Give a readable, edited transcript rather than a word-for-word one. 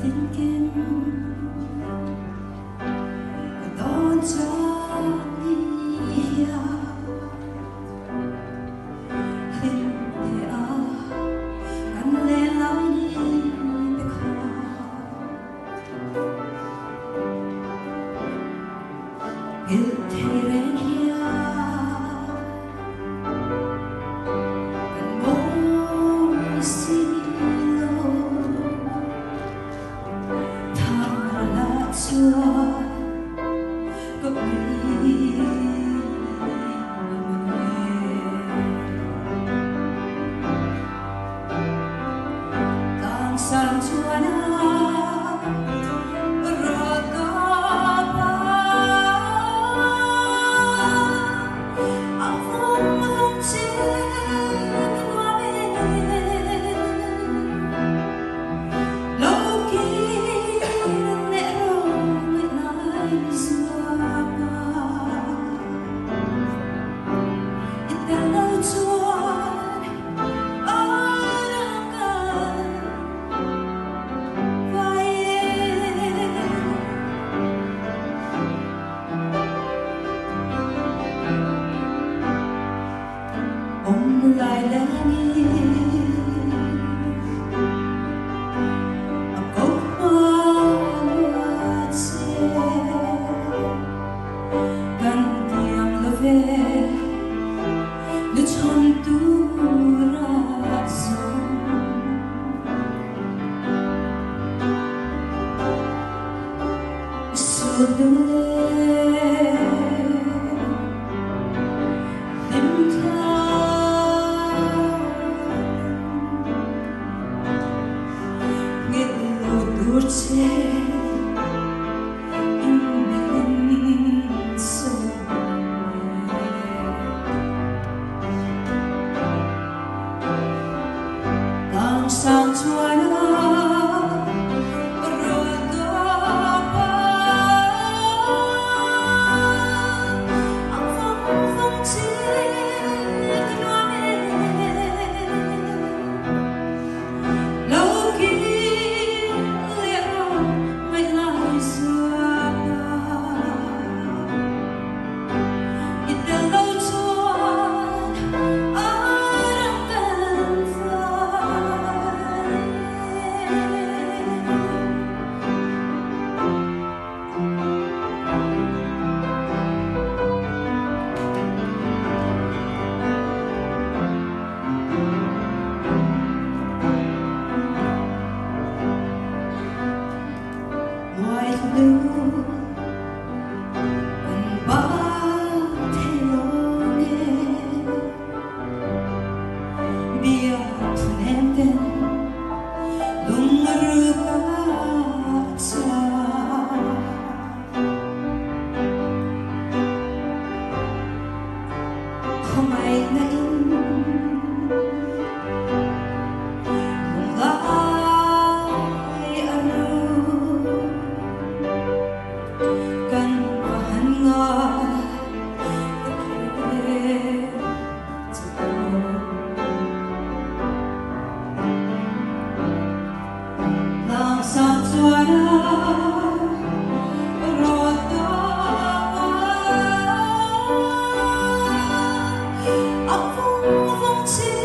đến kinh đón cho đi hình để căn lên lối đi để khó yêu thế đến kia cần bóng xí Chúa có biết càng sang Chúa đã rồi có ba áo phong phong trên hoa bên lâu kia lại langit aku mawatse ganti ang love luchon turazon sudule Dulce inmenso càng sang Chúa rồi có ba áo phong phong trên hoa bên lâu kia không ai nấy sang Chúa đã rồi có áo phong phong trên